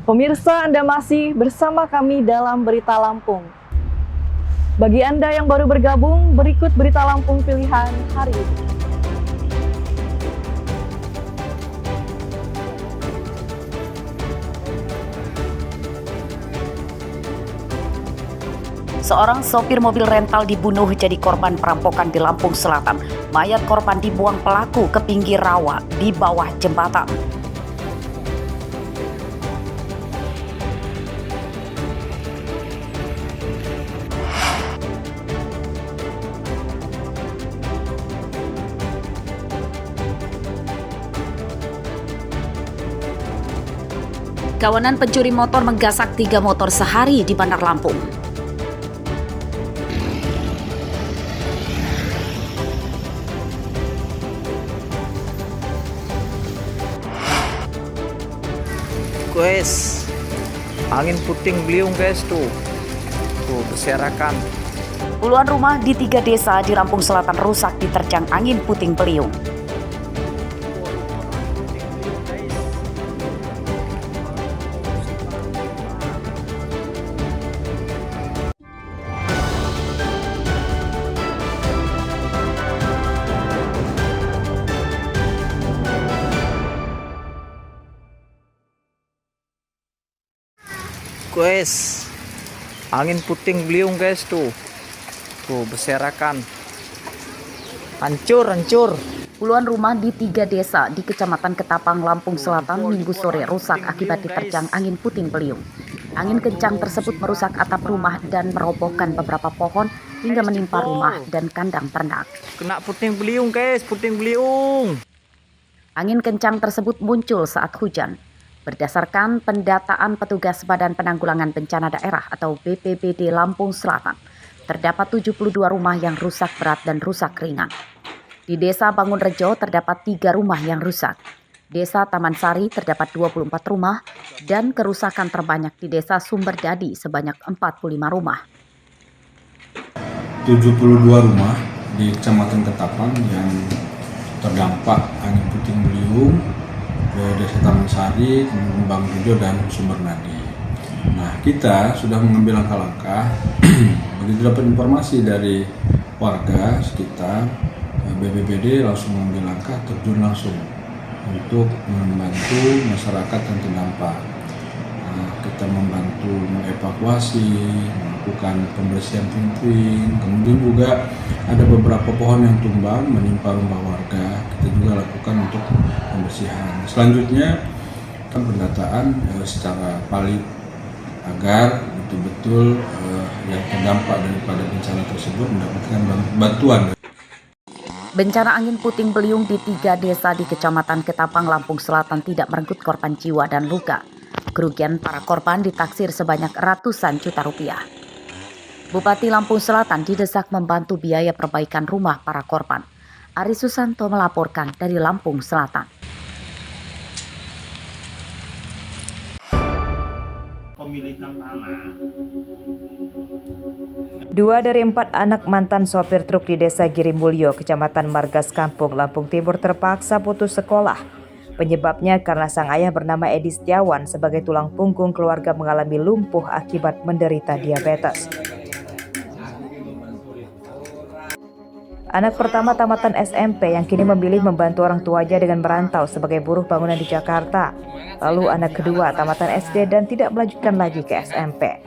Pemirsa, Anda masih bersama kami dalam Berita Lampung. Bagi Anda yang baru bergabung, berikut Berita Lampung pilihan hari ini. Seorang sopir mobil rental dibunuh jadi korban perampokan di Lampung Selatan. Mayat korban dibuang pelaku ke pinggir rawa di bawah jembatan. Kawanan pencuri motor menggasak 3 motor sehari di Bandar Lampung. Guys, angin puting beliung guys tuh berserakan. Puluhan rumah di 3 desa di Lampung Selatan rusak diterjang angin puting beliung. Guys, angin puting beliung guys tuh berserakan. Hancur. Puluhan rumah di 3 desa di Kecamatan Ketapang, Lampung Selatan Minggu sore rusak akibat diterjang angin puting beliung. Angin kencang tersebut merusak atap rumah dan merobohkan beberapa pohon hingga menimpa rumah dan kandang ternak. Kena puting beliung guys, puting beliung. Angin kencang tersebut muncul saat hujan. Berdasarkan pendataan petugas Badan Penanggulangan Bencana Daerah atau BPBD Lampung Selatan, terdapat 72 rumah yang rusak berat dan rusak ringan. Di Desa Bangunrejo terdapat 3 rumah yang rusak. Desa Taman Sari terdapat 24 rumah dan kerusakan terbanyak di Desa Sumberdadi sebanyak 45 rumah. 72 rumah di Kecamatan Ketapang yang terdampak angin puting beliung, Desa Taman Sari, Bangunrejo dan Sumberdadi. Nah, kita sudah mengambil langkah-langkah. Begitu dapat informasi dari warga sekitar, BPBD langsung mengambil langkah terjun langsung untuk membantu masyarakat yang terdampak. Kita membantu mengevakuasi, melakukan pembersihan puing-puing, kemudian juga ada beberapa pohon yang tumbang menimpa rumah warga, kita juga lakukan untuk pembersihan. Selanjutnya pendataan secara valid agar betul-betul yang terdampak daripada bencana tersebut mendapatkan bantuan. Bencana angin puting beliung di 3 desa di Kecamatan Ketapang, Lampung Selatan tidak merenggut korban jiwa dan luka. Kerugian para korban ditaksir sebanyak ratusan juta rupiah. Bupati Lampung Selatan didesak membantu biaya perbaikan rumah para korban. Ari Susanto melaporkan dari Lampung Selatan. Dua dari 4 anak mantan sopir truk di Desa Girimulyo, Kecamatan Margas Kampung, Lampung Timur terpaksa putus sekolah. Penyebabnya karena sang ayah bernama Edi Setiawan sebagai tulang punggung keluarga mengalami lumpuh akibat menderita diabetes. Anak pertama tamatan SMP yang kini memilih membantu orang tuanya dengan merantau sebagai buruh bangunan di Jakarta. Lalu anak kedua tamatan SD dan tidak melanjutkan lagi ke SMP.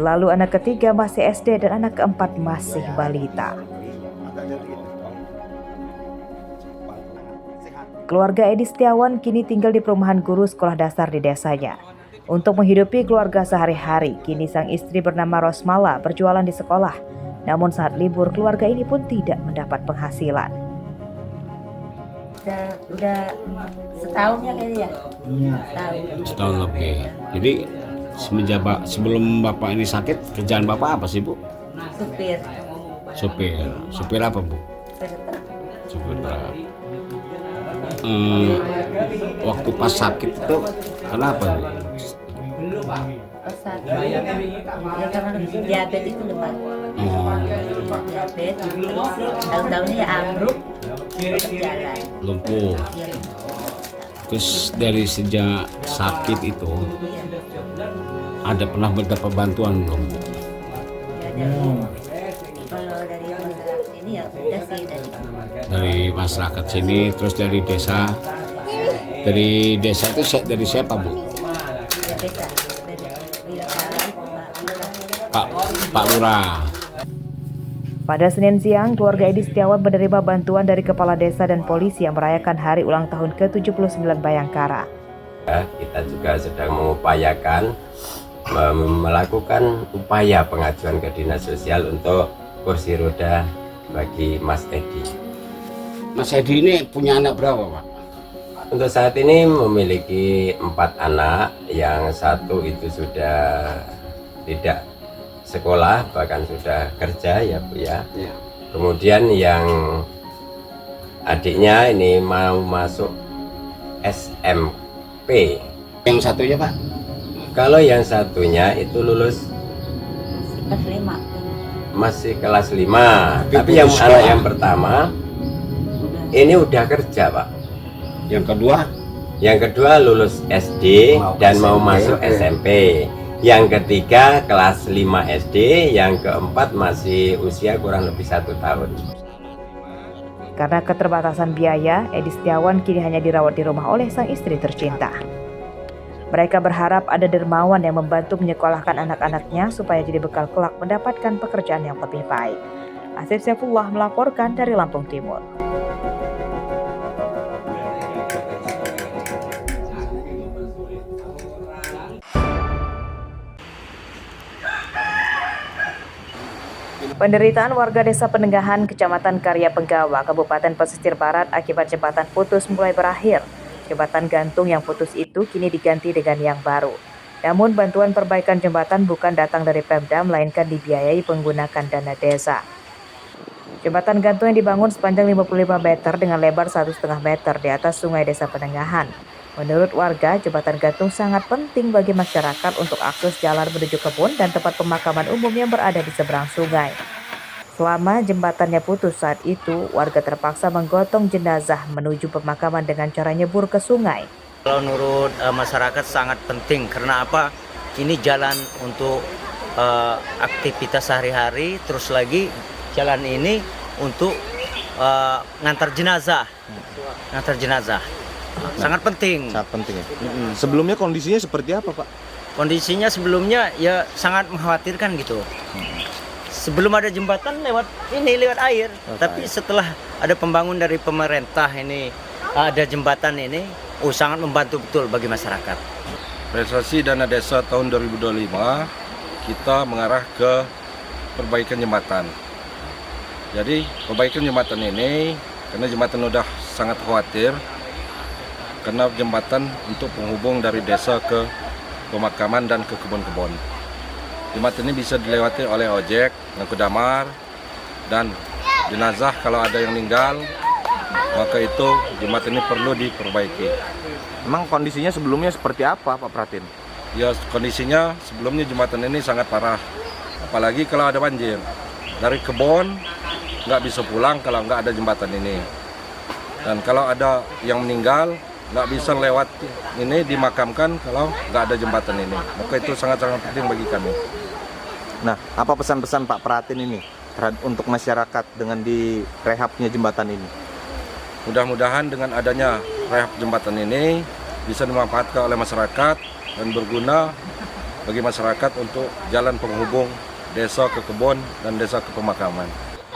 Lalu anak ketiga masih SD dan anak keempat masih balita. Keluarga Edi Setiawan kini tinggal di perumahan guru sekolah dasar di desanya. Untuk menghidupi keluarga sehari-hari, kini sang istri bernama Rosmala berjualan di sekolah. Namun saat libur, keluarga ini pun tidak mendapat penghasilan. Udah setahun ya kayaknya ya? Iya. Setahun lebih. Jadi sebelum Bapak ini sakit, kerjaan Bapak apa sih, Bu? Supir. Supir apa, Bu? Supir truk. Waktu pas sakit itu kenapa, Bu? Pas sakit ya karena diabetes itu depan. Diabetes terus tahun-tahunnya ya ambruk berjalan. Lumpuh. Terus dari sejak sakit itu ada pernah mendapat bantuan belum Bu? Kalau dari masyarakat ini ya sudah sih Dari masyarakat sini, terus dari desa. Dari desa itu dari siapa Bu? desa. Pak Lurah. Pada Senin siang, keluarga Edi Setiawan menerima bantuan dari Kepala Desa dan polisi yang merayakan hari ulang tahun ke-79 Bayangkara. Kita juga sedang mengupayakan melakukan upaya pengajuan ke Dinas Sosial untuk kursi roda bagi Mas Edi. Mas Edi ini punya anak berapa Pak? Untuk saat ini memiliki 4 anak, yang satu itu sudah tidak sekolah, bahkan sudah kerja ya Bu ya. Kemudian yang adiknya ini mau masuk SMP. Yang satunya Pak? Kalau yang satunya itu lulus Kelas 5. masih kelas 5. Tapi yang anak yang pertama ini udah kerja Pak. Yang kedua lulus SD dan mau masuk SMP. Yang ketiga kelas 5 SD, yang keempat masih usia kurang lebih 1 tahun. Karena keterbatasan biaya, Edi Setiawan kini hanya dirawat di rumah oleh sang istri tercinta. Mereka berharap ada dermawan yang membantu menyekolahkan anak-anaknya supaya jadi bekal kelak mendapatkan pekerjaan yang lebih baik. Asif Saifullah melaporkan dari Lampung Timur. Penderitaan warga Desa Penenggahan, Kecamatan Karya Penggawa, Kabupaten Pesisir Barat akibat jembatan putus mulai berakhir. Jembatan gantung yang putus itu kini diganti dengan yang baru. Namun bantuan perbaikan jembatan bukan datang dari Pemda, melainkan dibiayai menggunakan dana desa. Jembatan gantung yang dibangun sepanjang 55 meter dengan lebar 1,5 meter di atas sungai Desa Penenggahan. Menurut warga, jembatan gantung sangat penting bagi masyarakat untuk akses jalan menuju kebun dan tempat pemakaman umum yang berada di seberang sungai. Selama jembatannya putus saat itu, warga terpaksa menggotong jenazah menuju pemakaman dengan cara nyebur ke sungai. Kalau menurut masyarakat sangat penting, karena apa? Ini jalan untuk aktivitas sehari-hari, terus lagi jalan ini untuk ngantar jenazah. Sangat penting. Sangat penting ya. Sebelumnya kondisinya seperti apa Pak? Kondisinya sebelumnya ya sangat mengkhawatirkan gitu. Sebelum ada jembatan lewat air. Tapi setelah ada pembangun dari pemerintah ini, ada jembatan ini, sangat membantu betul bagi masyarakat. Realisasi dana desa tahun 2025 kita mengarah ke perbaikan jembatan. Jadi perbaikan jembatan ini karena jembatan udah sangat khawatir, karena jembatan untuk penghubung dari desa ke pemakaman dan ke kebun-kebun. Jembatan ini bisa dilewati oleh ojek, ngangkut damar, dan jenazah kalau ada yang meninggal, maka itu jembatan ini perlu diperbaiki. Emang kondisinya sebelumnya seperti apa Pak Pratin? Ya kondisinya sebelumnya jembatan ini sangat parah, apalagi kalau ada banjir. Dari kebun nggak bisa pulang kalau nggak ada jembatan ini. Dan kalau ada yang meninggal, nggak bisa lewat ini dimakamkan kalau nggak ada jembatan ini. Maka itu sangat-sangat penting bagi kami. Nah, apa pesan-pesan Pak Pratin ini untuk masyarakat dengan direhabnya jembatan ini? Mudah-mudahan dengan adanya rehab jembatan ini bisa dimanfaatkan oleh masyarakat dan berguna bagi masyarakat untuk jalan penghubung desa ke kebun dan desa ke pemakaman.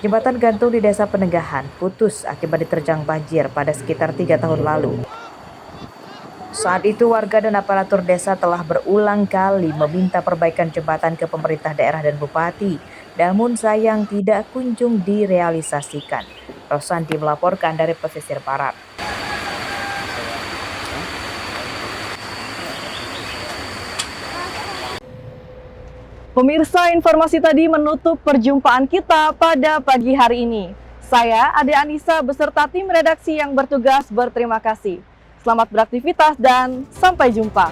Jembatan gantung di Desa Penenggahan putus akibat diterjang banjir pada sekitar 3 tahun lalu. Saat itu warga dan aparatur desa telah berulang kali meminta perbaikan jembatan ke pemerintah daerah dan bupati, namun sayang tidak kunjung direalisasikan. Rosanti melaporkan dari Pesisir Barat. Pemirsa, informasi tadi menutup perjumpaan kita pada pagi hari ini. Saya, Ade Anissa, beserta tim redaksi yang bertugas berterima kasih. Selamat beraktivitas dan sampai jumpa.